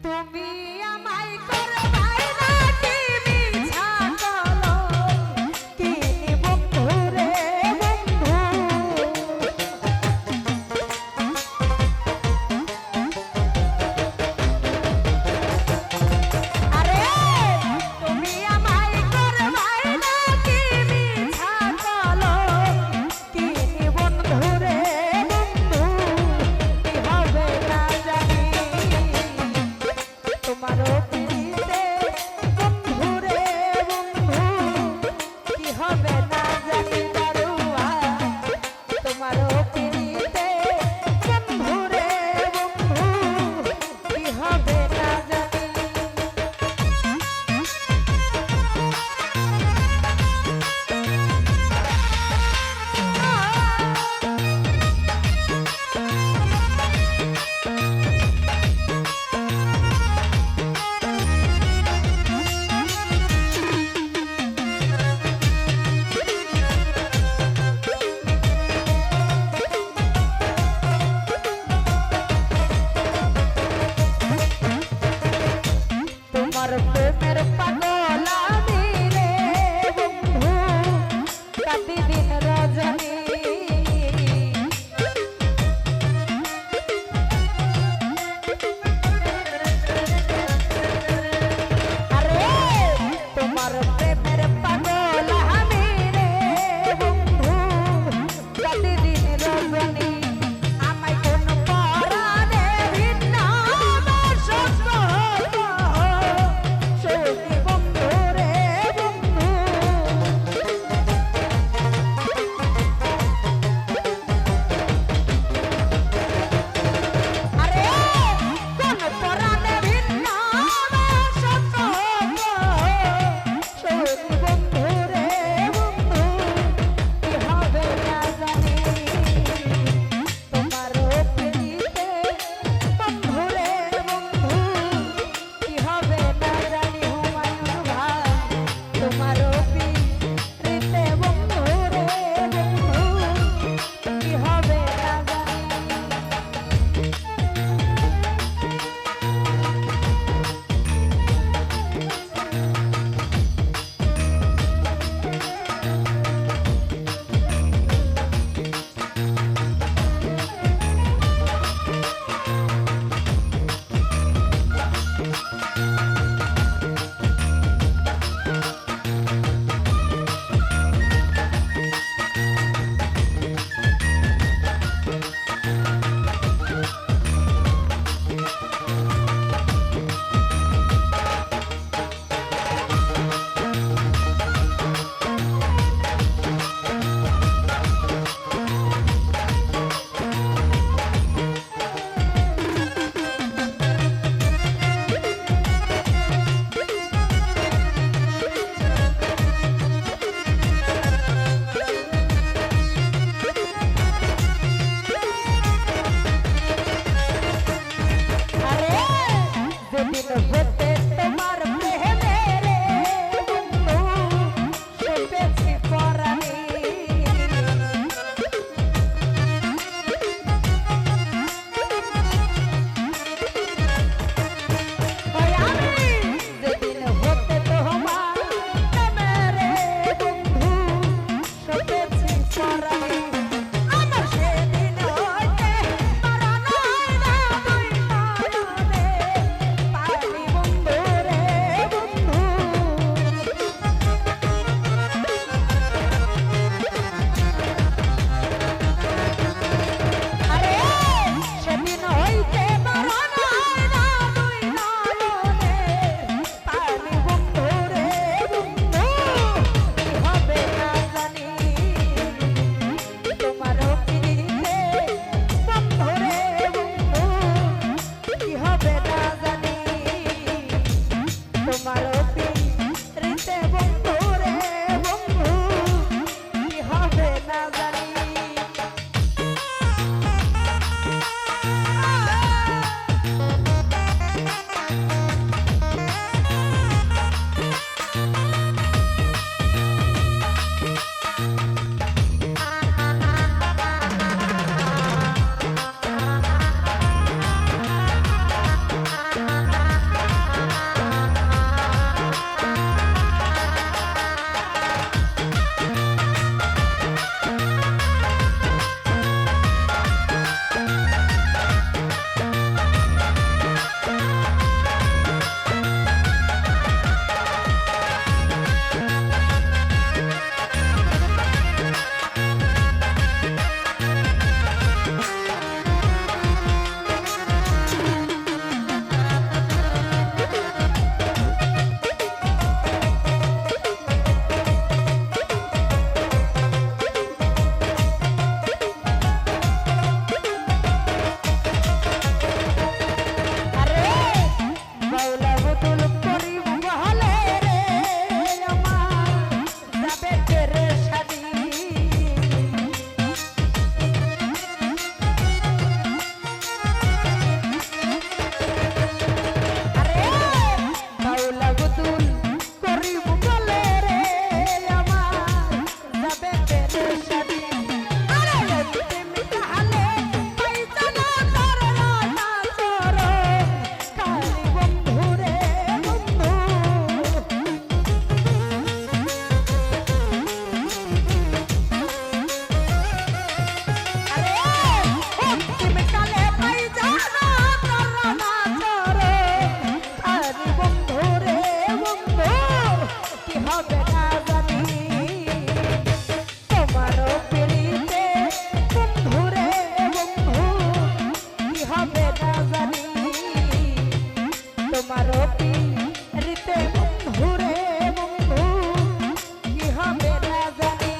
তুমি আমায় করবাই নাকি মিছা কলম কিনি বন্ধু রে বন্ধু আরে তুমি আমায় করবাই নাকি মিছা কলম কিনি বন্ধু রে বন্ধু কি হবে না জানি তোমারও পিড়িতে বন্ধু রে বন্ধু কি হবে না জানি দারুয়া তোমারও পিড়িতে বন্ধু রে বন্ধু কি হবে না জানি তোমার প্রেমের পাগল আমি রে বন্ধু কাটি দিন রজনী আরে তোমার প্রেমের পাগল আমি রে বন্ধু কাটি দিন রজনী আমায় কোন পরাণে ভিন্ন বাসক সখী বন্ধু রে বন্ধু আরে কোন পরাণে ভিন্ন বাসক সখী বন্ধু রে বন্ধু কি হবে না জানি তোমারও পিড়িতে বন্ধু রে বন্ধু কি হবে না জানি হুমায়ুন ভাই তোমারও পিড়িতে বন্ধু রে বন্ধু কি হবে না জানি আরে যেদিন হতে তোমার প্রেমে রে বন্ধু সপেছি পরাণী ওই আমি যেদিন হতে তোমার প্রেমে রে বন্ধু সপেছি পরাণী আমার সেদিন হইতে মরণ হইরা দুই নয়নে পানি তোমারও পিরিতে বন্ধুরে বন্ধু কি হবে না জানি।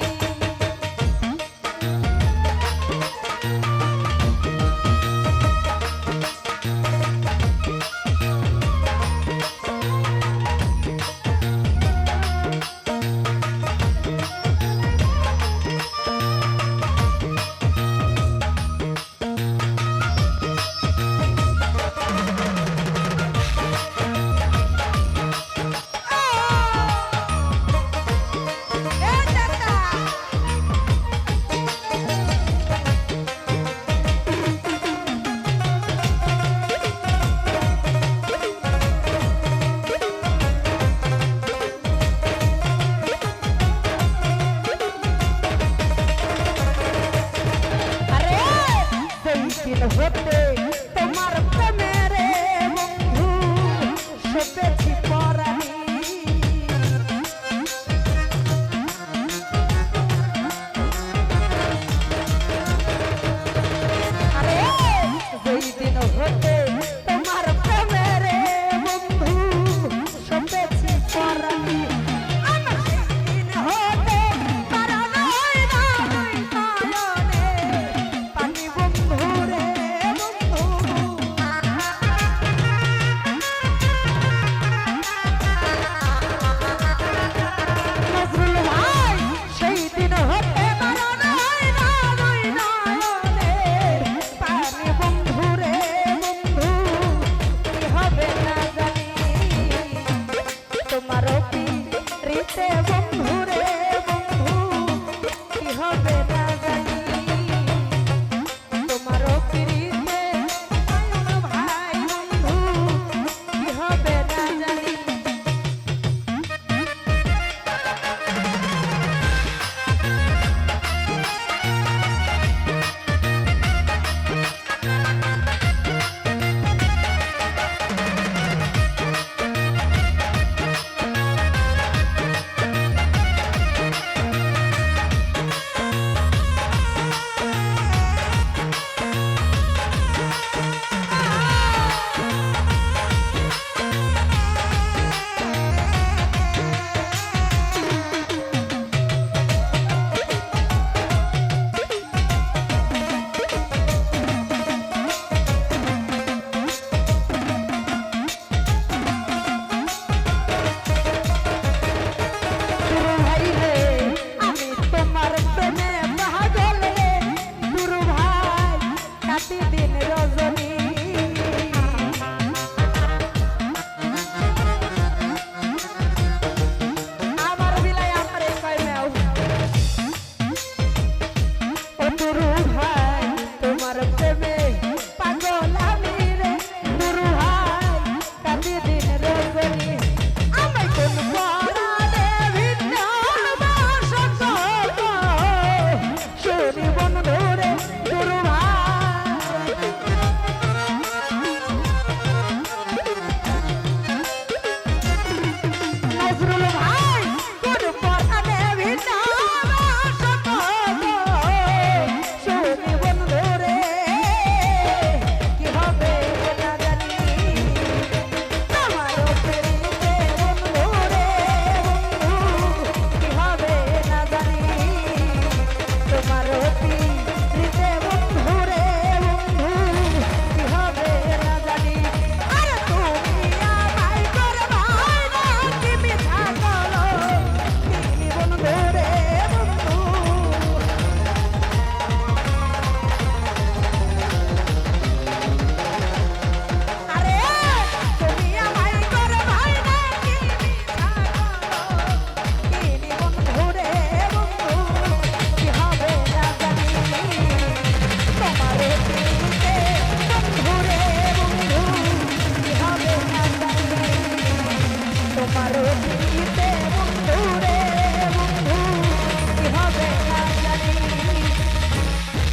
হতে তোমার প্রেমেরে বন্ধু সপেছি পরানি। আরে যেই দিন হতে তোমার প্রেমেরে বন্ধু সপেছি পরানি।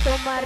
তোমার